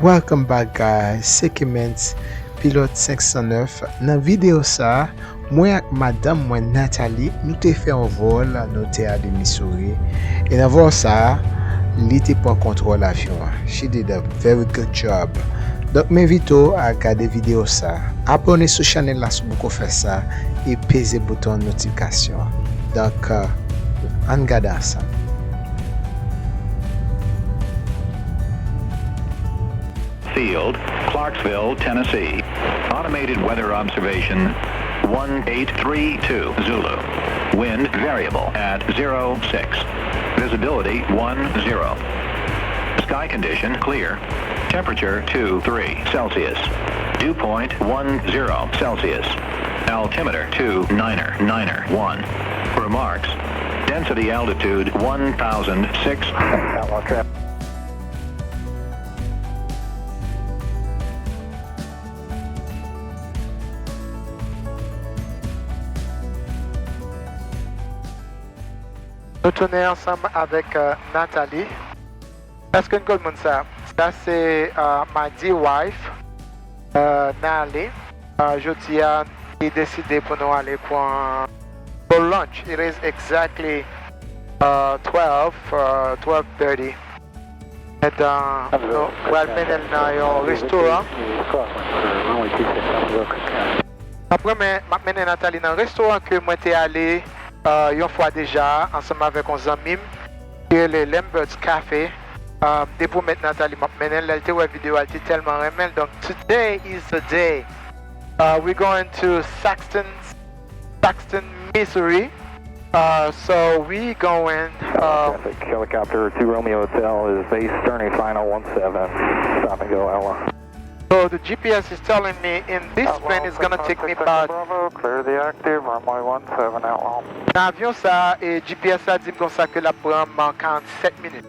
Welcome back guys, Sikemens Pilote 509. Nan video sa, mwen ak madame mwen Nathalie, nou te fe an vol nou te a de Missouri. E nan vol sa, li te pon kontrol avyon. She did a very good job. Donk men vito a gade video sa. Abone sou chanel la sou bouko fe sa e peze bouton notifikasyon. Donk an gade sa. Field, Clarksville, Tennessee. Automated weather observation 1832 Zulu. Wind variable at 06. Visibility 10. Sky condition clear. Temperature 23 Celsius. Dew point 10 Celsius. Altimeter 2991. Remarks. Density altitude 1006. Outlaw traffic. Nous tournons ensemble avec Nathalie. Est-ce que nous connaissons ça? Ça c'est ma dear wife, Nathalie. Jeudi, j'ai décidé pour nous aller pour lunch. It is exactly 12:30. Et nous allons mener dans un restaurant. Après, je vais Nathalie dans un restaurant que moi j'étais allé une fois déjà, ensemble avec un ami, qui est le Lambert Café. Depuis maintenant, Nathalie m'a mené, elle était une vidéo, elle était tellement remède. Donc, today is the day. We're going to Sikeston, Missouri. So we going. Traffic helicopter 2 Romeo Hotel is base Sterney final 17. Stop and go, Ella. So the GPS is telling me in this plane is gonna take me about. Bravo, clear the active, runway 17 outlaw. Dans l'avion ça, et GPS a dit comme ça que la prend en 47 minutes.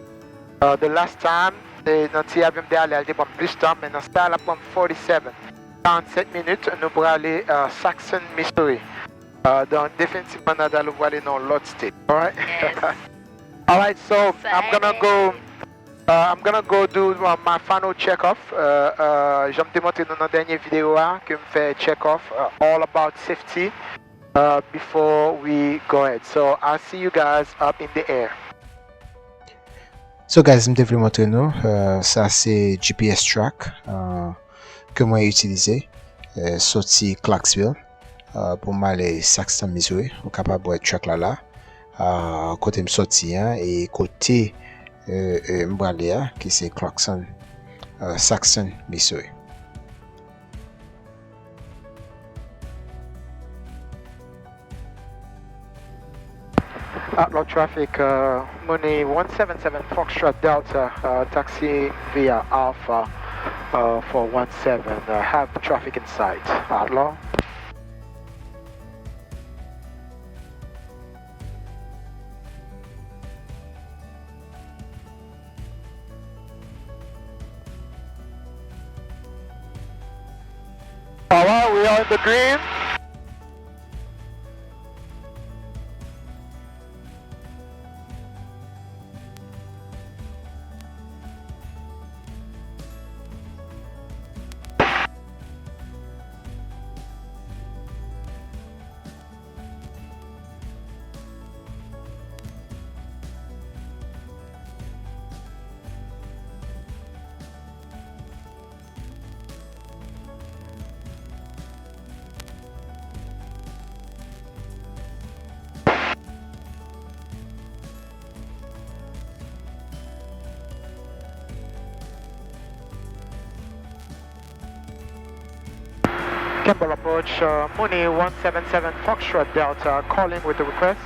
The last time, dans petit avion d'aller, elle était pour plus de temps, mais dans ce cas, elle prend 47. 47 minutes, nous pourrons aller à Sikeston, Missouri. Donc définitivement, nous allons aller dans l'autre state. Alright? Yes. Alright, so I'm gonna go do my final check-off. Je vais te montrer dans la dernière vidéo que je fais check-off all about safety before we go ahead. So I'll see you guys up in the air. So guys, je vais vous montrer nous. Ça c'est GPS track que moi j'ai utilisé. Sorti Clarksville pour m'aller Sikeston, Missouri. Vous êtes capable de voir track là. Côté me sorti et côté Mbalia qui c'est Clarkson, Sikeston, Missouri. Outlaw traffic, Mooney 177 Foxtrot Delta, taxi via Alpha for 17. Have traffic in sight. Outlaw. Alright, we are in the green. Campbell approach, Mooney 177 Foxtrot Delta, calling with the request.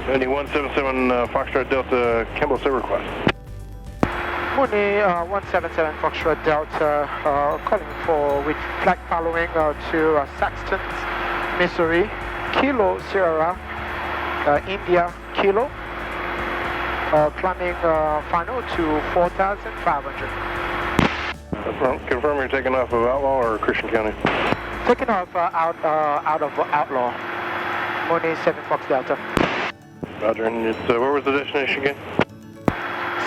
Mooney 177 Foxtrot Delta, Campbell, say request. Mooney 177 Foxtrot Delta, calling for with flight following to Sikeston, Missouri, Kilo Sierra, India Kilo. Climbing final to 4,500. Confirm you're taking off of Outlaw or Christian County? Taking off out of Outlaw. Mooney 7 Fox Delta. Roger, and where was the destination again?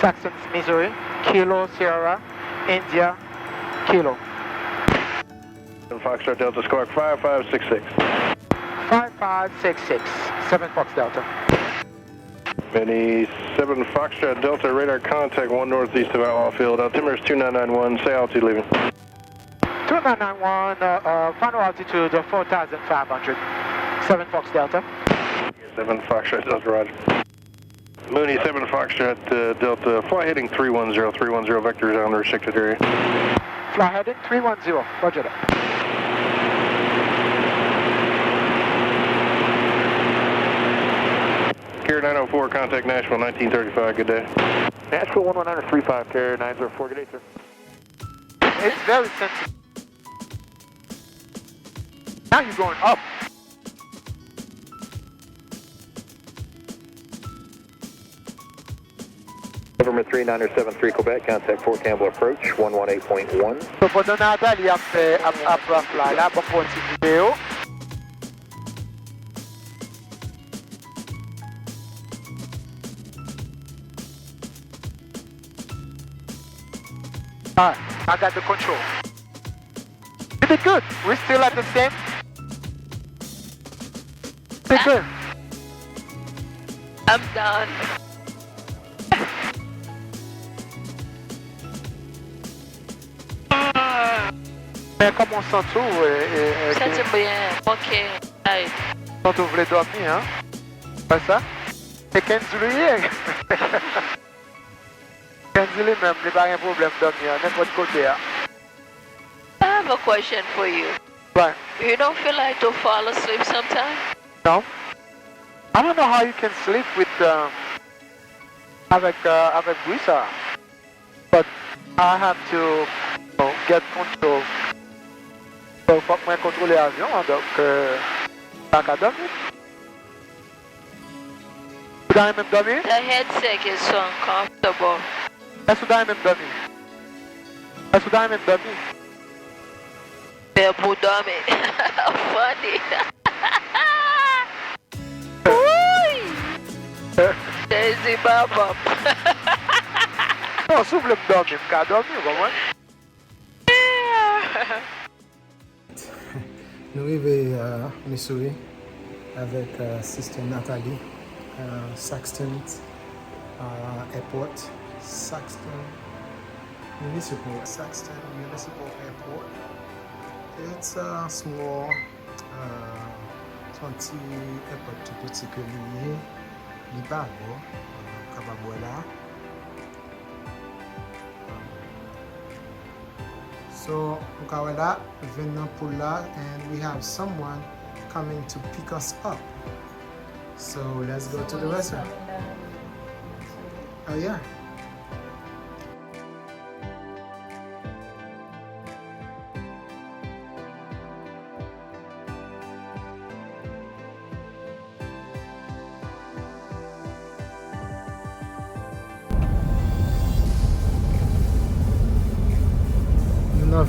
Sikeston, Missouri, Kilo Sierra, India, Kilo. Foxtrot Delta Squawk 5566. 5566, 7 Fox Delta. Many 7 Foxtrot Delta radar contact 1 northeast of Outlaw Field. Altimeter is 2991. Say altitude leaving. 2991, final altitude 4,500. 7 Fox Delta. 7 Foxtrot Delta, roger. Mooney 7 Foxtrot Delta, fly heading 310. 310 vectors on the restricted area. Fly heading 310, roger that. Carrier 904, contact Nashville 1935, good day. Nashville 11935, Carrier 904, good day, sir. It's very sensitive. Now you're going up. November 3973 Quebec, contact Fort Campbell approach, 118.1. So pendant Nathalie a fait à fly là, bon pour une petite vidéo. Alright, I got the control. You did good. We're still at the same. You did good. I'm done. Mais comment on sent tout? Senti bien. Ok. Aïe. Quand on voulait dormir, hein? Pas ça? C'est 15 juillet. 15 juillet même, il n'y a pas de problème de dormir, n'importe côté. Hein? I have a question for you. Right. You don't feel like to fall asleep sometime? No. I don't know how you can sleep with avec Buissa, but I have to get control. So, faut que je contrôle l'avion, donc pas qu'à dormir. Vous avez même dormi? The headset is so uncomfortable. Est-ce que vous avez même dormi? Est-ce que vous avez même dormi? They're dummy. Funny. Ui! Daisy Baba. Non, si vous voulez me dormir, je peux dormir, vous comprenez? Nous arrivons à Missouri avec Sister Nathalie, Sikeston Airport, Sikeston Municipal Airport. It's a small, petit airport tout petit que lui, il pas beau, Kababola. So, Ukawala, Venapula, and we have someone coming to pick us up. So, let's go to the restaurant. Oh, yeah.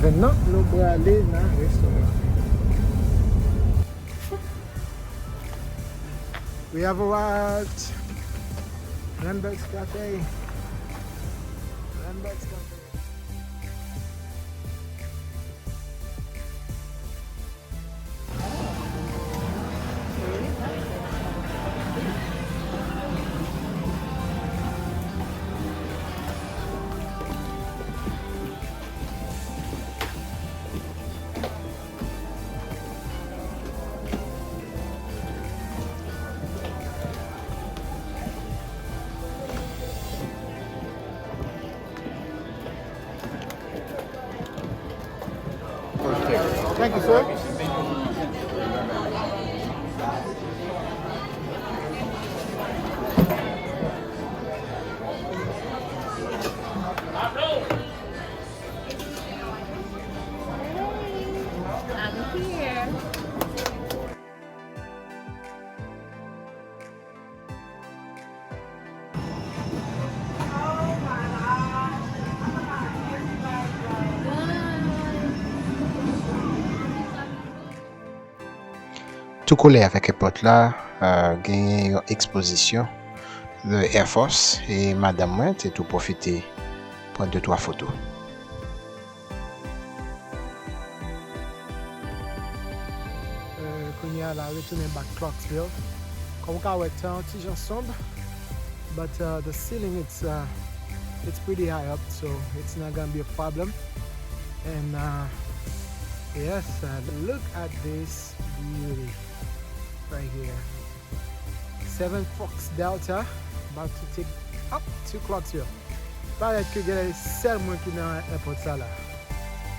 Maintenant, nous allons aller dans le restaurant. We have arrived. Lambert's Cafe. Lambert's Cafe. Thank you, sir. I'm here. Tout collé avec les potes là, gagné une exposition de Air Force et madame moi t'es tout profiter prendre 2-3 photos. Qu'on y a la retourner back Clarksville. Comme on voit un petit sombre, but the ceiling it's pretty high up, so it's not gonna be a problem. And yes, look at this beauty right here. 7 Fox Delta, about to take up to Clarksville. Paraît que c'est seulement qui dans l'airport ça là.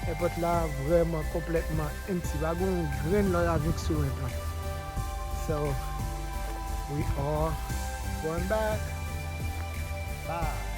L'airport là vraiment complètement empty. Pas gon grain là avec sur un plan. So we are going back. Bye.